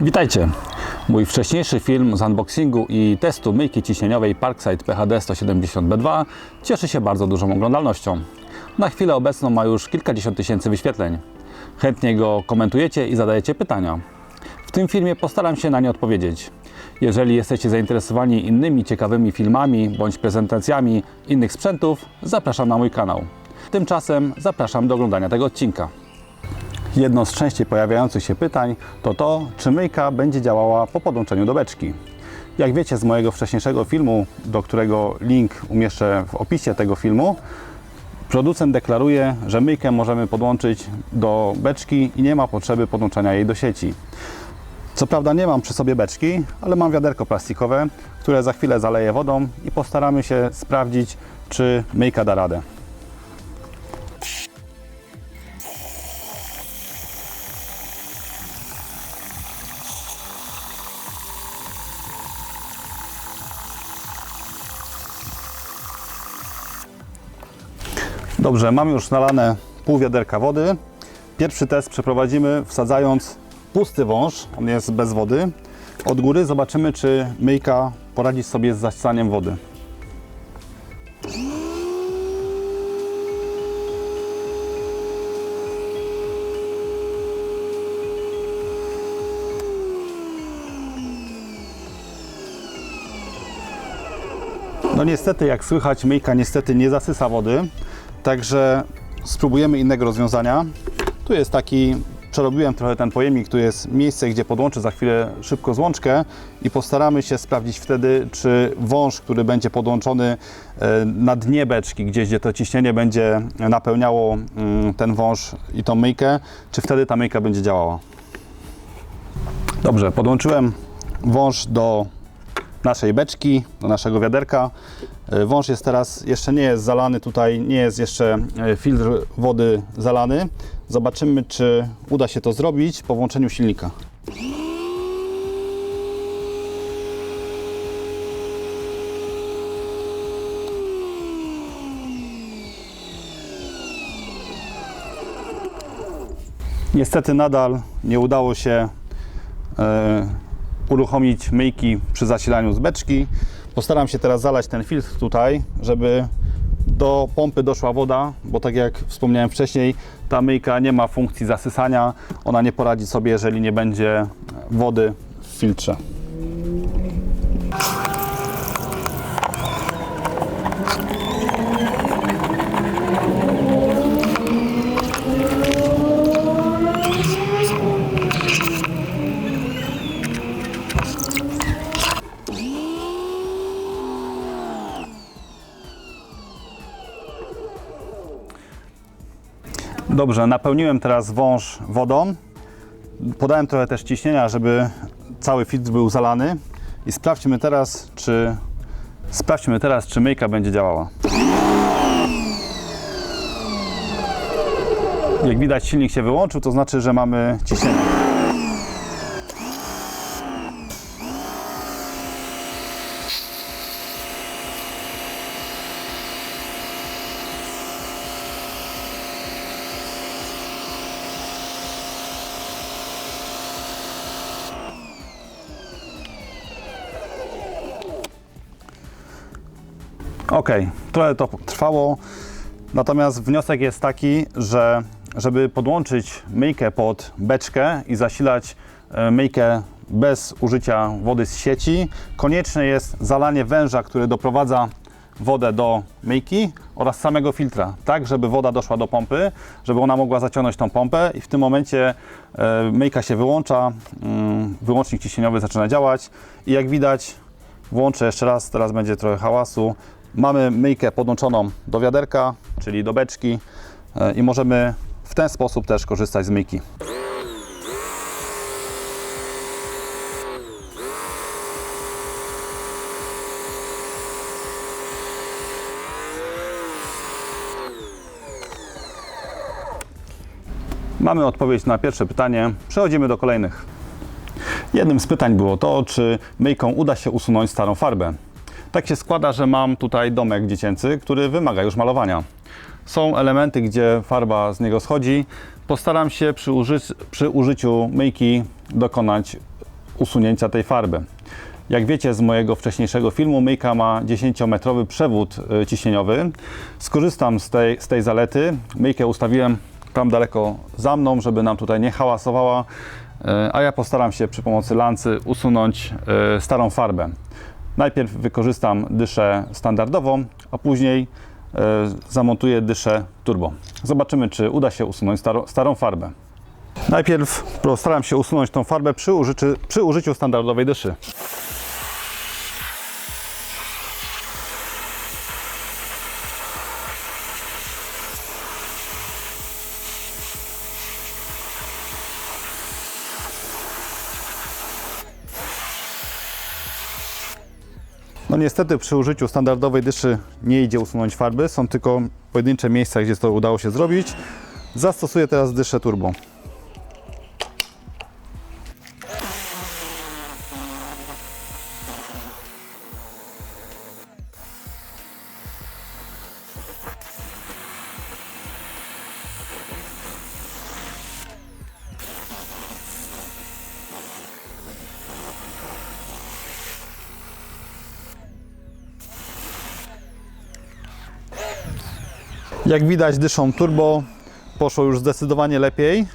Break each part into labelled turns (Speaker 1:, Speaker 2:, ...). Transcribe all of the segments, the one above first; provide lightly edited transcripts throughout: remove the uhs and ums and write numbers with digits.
Speaker 1: Witajcie! Mój wcześniejszy film z unboxingu i testu myjki ciśnieniowej Parkside PHD 170B2 cieszy się bardzo dużą oglądalnością. Na chwilę obecną ma już kilkadziesiąt tysięcy wyświetleń. Chętnie go komentujecie i zadajecie pytania. W tym filmie postaram się na nie odpowiedzieć. Jeżeli jesteście zainteresowani innymi ciekawymi filmami bądź prezentacjami innych sprzętów, zapraszam na mój kanał. Tymczasem zapraszam do oglądania tego odcinka. Jedno z częściej pojawiających się pytań to, czy myjka będzie działała po podłączeniu do beczki. Jak wiecie z mojego wcześniejszego filmu, do którego link umieszczę w opisie tego filmu, producent deklaruje, że myjkę możemy podłączyć do beczki i nie ma potrzeby podłączania jej do sieci. Co prawda nie mam przy sobie beczki, ale mam wiaderko plastikowe, które za chwilę zaleję wodą i postaramy się sprawdzić, czy myjka da radę. Dobrze, mamy już nalane pół wiaderka wody. Pierwszy test przeprowadzimy wsadzając pusty wąż, on jest bez wody. Od góry zobaczymy, czy myjka poradzi sobie z zasysaniem wody. No niestety, jak słychać, myjka niestety nie zasysa wody. Także spróbujemy innego rozwiązania. Tu jest taki, przerobiłem trochę ten pojemnik, tu jest miejsce, gdzie podłączę za chwilę szybko złączkę i postaramy się sprawdzić wtedy, czy wąż, który będzie podłączony na dnie beczki, gdzie to ciśnienie będzie napełniało ten wąż i tą myjkę, czy wtedy ta myjka będzie działała. Dobrze, podłączyłem wąż do naszej beczki, do naszego wiaderka. Wąż jest teraz, jeszcze nie jest zalany, tutaj nie jest jeszcze filtr wody zalany. Zobaczymy, czy uda się to zrobić po włączeniu silnika. Niestety nadal nie udało się uruchomić myjki przy zasilaniu z beczki. Postaram się teraz zalać ten filtr tutaj, żeby do pompy doszła woda, bo tak jak wspomniałem wcześniej, ta myjka nie ma funkcji zasysania. Ona nie poradzi sobie, jeżeli nie będzie wody w filtrze. Dobrze, napełniłem teraz wąż wodą. Podałem trochę też ciśnienia, żeby cały filtr był zalany. I sprawdźmy teraz, czy myjka będzie działała. Jak widać, silnik się wyłączył, to znaczy, że mamy ciśnienie. Ok, trochę to trwało, natomiast wniosek jest taki, że żeby podłączyć myjkę pod beczkę i zasilać myjkę bez użycia wody z sieci, konieczne jest zalanie węża, który doprowadza wodę do myjki oraz samego filtra, tak żeby woda doszła do pompy, żeby ona mogła zaciągnąć tą pompę i w tym momencie myjka się wyłącza, wyłącznik ciśnieniowy zaczyna działać i jak widać, włączę jeszcze raz, teraz będzie trochę hałasu. Mamy myjkę podłączoną do wiaderka, czyli do beczki i możemy w ten sposób też korzystać z myjki. Mamy odpowiedź na pierwsze pytanie, przechodzimy do kolejnych. Jednym z pytań było to, czy myjką uda się usunąć starą farbę. Tak się składa, że mam tutaj domek dziecięcy, który wymaga już malowania. Są elementy, gdzie farba z niego schodzi. Postaram się przy użyciu myjki dokonać usunięcia tej farby. Jak wiecie z mojego wcześniejszego filmu, myjka ma 10-metrowy przewód ciśnieniowy. Skorzystam z tej zalety. Myjkę ustawiłem tam daleko za mną, żeby nam tutaj nie hałasowała, a ja postaram się przy pomocy lancy usunąć starą farbę. Najpierw wykorzystam dyszę standardową, a później zamontuję dyszę turbo. Zobaczymy, czy uda się usunąć starą farbę. Najpierw postaram się usunąć tą farbę przy użyciu standardowej dyszy. No niestety przy użyciu standardowej dyszy nie idzie usunąć farby, są tylko pojedyncze miejsca, gdzie to udało się zrobić. Zastosuję teraz dyszę turbo. Jak widać, dyszą turbo poszło już zdecydowanie lepiej.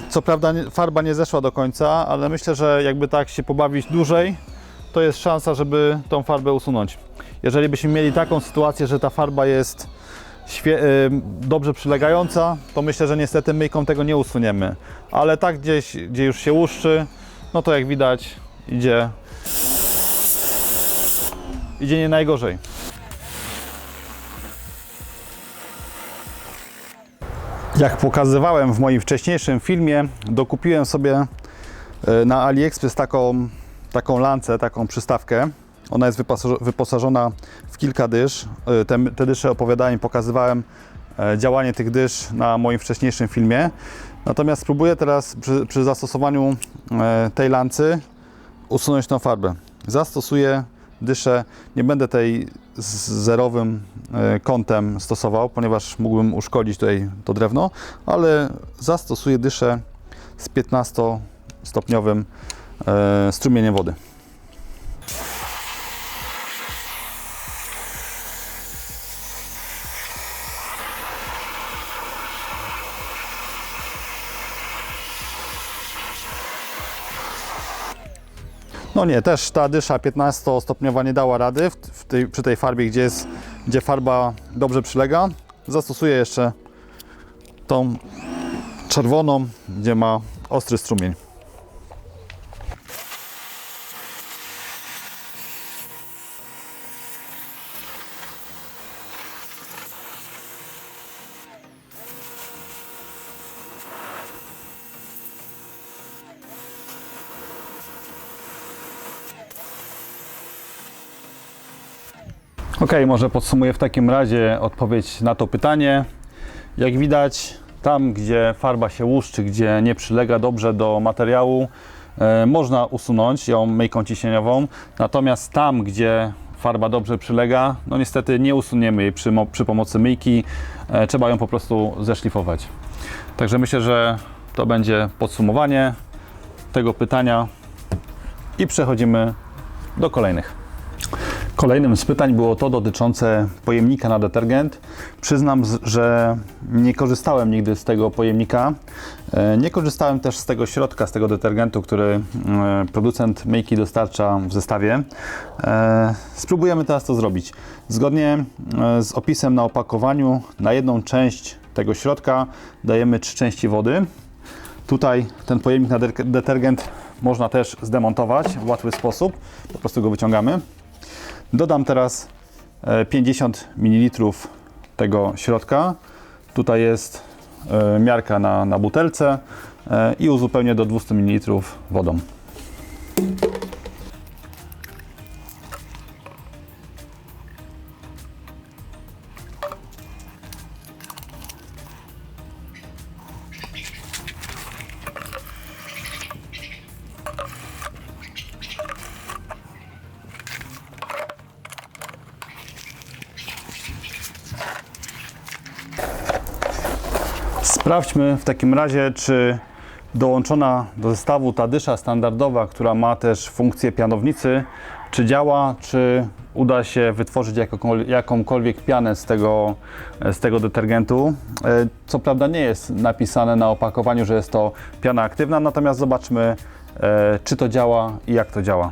Speaker 1: Co prawda farba nie zeszła do końca, ale myślę, że jakby tak się pobawić dłużej, to jest szansa, żeby tą farbę usunąć. Jeżeli byśmy mieli taką sytuację, że ta farba jest dobrze przylegająca, to myślę, że niestety myjką tego nie usuniemy. Ale tak gdzieś, gdzie już się łuszczy, no to jak widać idzie nie najgorzej. Jak pokazywałem w moim wcześniejszym filmie, dokupiłem sobie na AliExpress taką lancę, taką przystawkę. Ona jest wyposażona w kilka dysz. Te dysze opowiadałem, pokazywałem działanie tych dysz na moim wcześniejszym filmie. Natomiast spróbuję teraz przy zastosowaniu tej lancy usunąć tą farbę. Zastosuję dyszę, nie będę tej z zerowym kątem stosował, ponieważ mógłbym uszkodzić tutaj to drewno, ale zastosuję dyszę z 15-stopniowym strumieniem wody. No nie, też ta dysza 15-stopniowa nie dała rady przy tej farbie, gdzie farba dobrze przylega. Zastosuję jeszcze tą czerwoną, gdzie ma ostry strumień. Ok, może podsumuję w takim razie odpowiedź na to pytanie. Jak widać, tam gdzie farba się łuszczy, gdzie nie przylega dobrze do materiału, można usunąć ją myjką ciśnieniową. Natomiast tam, gdzie farba dobrze przylega, no niestety nie usuniemy jej przy pomocy myjki. Trzeba ją po prostu zeszlifować. Także myślę, że to będzie podsumowanie tego pytania i przechodzimy do kolejnych. Kolejnym z pytań było to dotyczące pojemnika na detergent. Przyznam, że nie korzystałem nigdy z tego pojemnika. Nie korzystałem też z tego środka, z tego detergentu, który producent myjki dostarcza w zestawie. Spróbujemy teraz to zrobić. Zgodnie z opisem na opakowaniu, na jedną część tego środka dajemy 3 części wody. Tutaj ten pojemnik na detergent można też zdemontować w łatwy sposób. Po prostu go wyciągamy. Dodam teraz 50 ml tego środka. Tutaj jest miarka na butelce i uzupełnię do 200 ml wodą. Sprawdźmy w takim razie, czy dołączona do zestawu ta dysza standardowa, która ma też funkcję pianownicy, czy działa, czy uda się wytworzyć jakąkolwiek pianę z tego detergentu. Co prawda nie jest napisane na opakowaniu, że jest to piana aktywna, natomiast zobaczmy, czy to działa i jak to działa.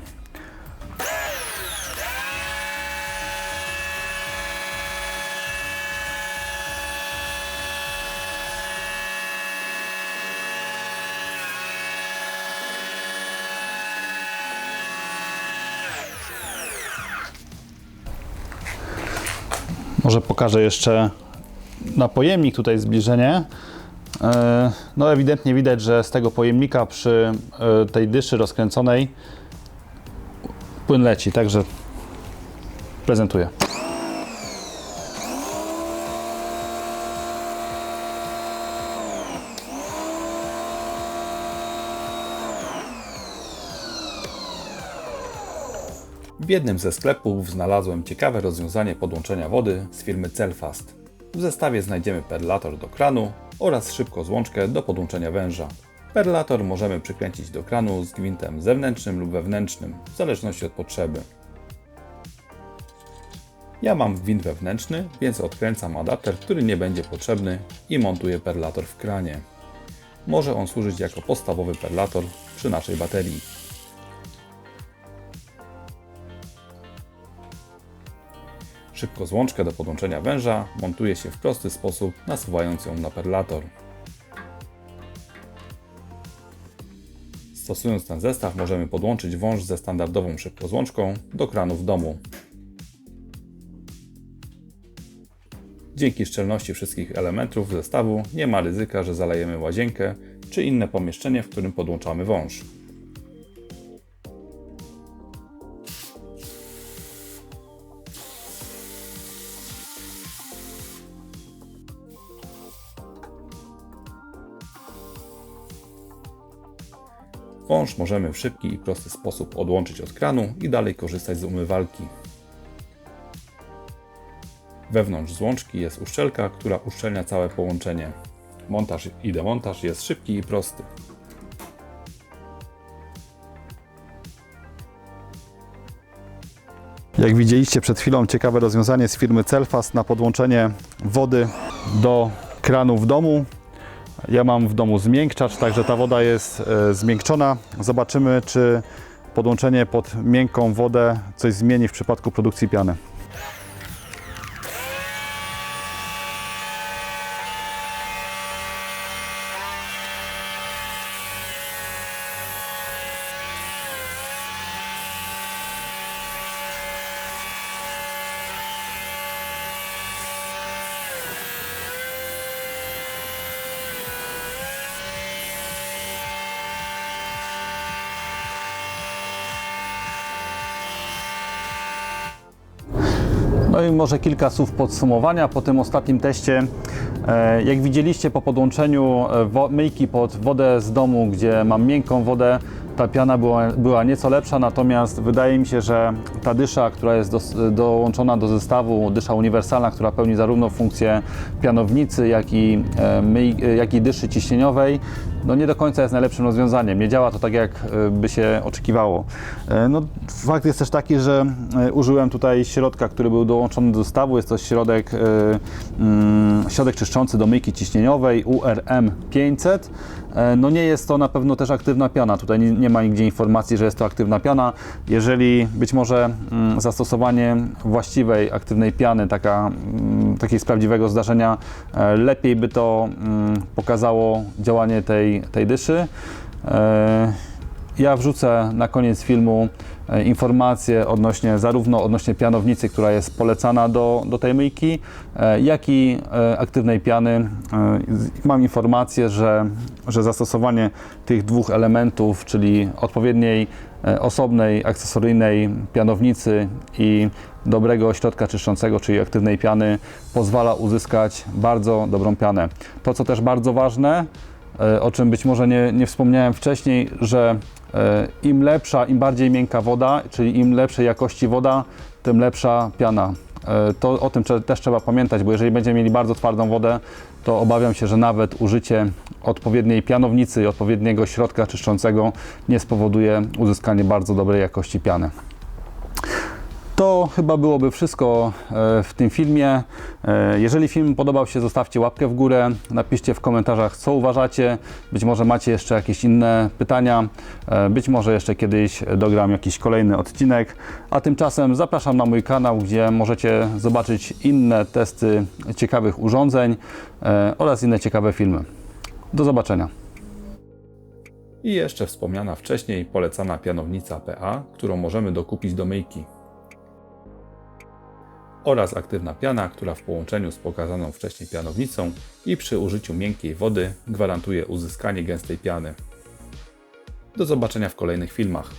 Speaker 1: Może pokażę jeszcze na pojemnik tutaj zbliżenie. No ewidentnie widać, że z tego pojemnika przy tej dyszy rozkręconej płyn leci, także prezentuję. W jednym ze sklepów znalazłem ciekawe rozwiązanie podłączenia wody z firmy Celfast. W zestawie znajdziemy perlator do kranu oraz szybkozłączkę do podłączenia węża. Perlator możemy przykręcić do kranu z gwintem zewnętrznym lub wewnętrznym, w zależności od potrzeby. Ja mam gwint wewnętrzny, więc odkręcam adapter, który nie będzie potrzebny i montuję perlator w kranie. Może on służyć jako podstawowy perlator przy naszej baterii. Szybkozłączkę do podłączenia węża montuje się w prosty sposób, nasuwając ją na perlator. Stosując ten zestaw możemy podłączyć wąż ze standardową szybkozłączką do kranu w domu. Dzięki szczelności wszystkich elementów zestawu nie ma ryzyka, że zalejemy łazienkę czy inne pomieszczenie, w którym podłączamy wąż. Wąż możemy w szybki i prosty sposób odłączyć od kranu i dalej korzystać z umywalki. Wewnątrz złączki jest uszczelka, która uszczelnia całe połączenie. Montaż i demontaż jest szybki i prosty. Jak widzieliście przed chwilą, ciekawe rozwiązanie z firmy Celfast na podłączenie wody do kranu w domu. Ja mam w domu zmiękczacz, także ta woda jest zmiękczona. Zobaczymy, czy podłączenie pod miękką wodę coś zmieni w przypadku produkcji piany. No i może kilka słów podsumowania po tym ostatnim teście. Jak widzieliście po podłączeniu myjki pod wodę z domu, gdzie mam miękką wodę, ta piana była nieco lepsza, natomiast wydaje mi się, że ta dysza, która jest dołączona do zestawu, dysza uniwersalna, która pełni zarówno funkcję pianownicy, jak i dyszy ciśnieniowej, no nie do końca jest najlepszym rozwiązaniem. Nie działa to tak, jak by się oczekiwało. No, fakt jest też taki, że użyłem tutaj środka, który był dołączony do zestawu. Jest to środek czyszczący do myjki ciśnieniowej URM 500. No nie jest to na pewno też aktywna piana. Tutaj nie ma nigdzie informacji, że jest to aktywna piana. Jeżeli być może zastosowanie właściwej, aktywnej piany, takiej z prawdziwego zdarzenia, lepiej by to pokazało działanie tej dyszy. Ja wrzucę na koniec filmu informacje zarówno odnośnie pianownicy, która jest polecana do tej myjki, jak i aktywnej piany. Mam informację, że zastosowanie tych dwóch elementów, czyli odpowiedniej osobnej, akcesoryjnej pianownicy i dobrego środka czyszczącego, czyli aktywnej piany, pozwala uzyskać bardzo dobrą pianę. To, co też bardzo ważne, o czym być może nie wspomniałem wcześniej, że im lepsza, im bardziej miękka woda, czyli im lepszej jakości woda, tym lepsza piana. O tym też trzeba pamiętać, bo jeżeli będziemy mieli bardzo twardą wodę, to obawiam się, że nawet użycie odpowiedniej pianownicy i odpowiedniego środka czyszczącego nie spowoduje uzyskania bardzo dobrej jakości piany. To chyba byłoby wszystko w tym filmie. Jeżeli film podobał się, zostawcie łapkę w górę, napiszcie w komentarzach, co uważacie. Być może macie jeszcze jakieś inne pytania, być może jeszcze kiedyś dogram jakiś kolejny odcinek. A tymczasem zapraszam na mój kanał, gdzie możecie zobaczyć inne testy ciekawych urządzeń oraz inne ciekawe filmy. Do zobaczenia. I jeszcze wspomniana wcześniej polecana pianownica PA, którą możemy dokupić do myjki. Oraz aktywna piana, która w połączeniu z pokazaną wcześniej pianownicą i przy użyciu miękkiej wody gwarantuje uzyskanie gęstej piany. Do zobaczenia w kolejnych filmach.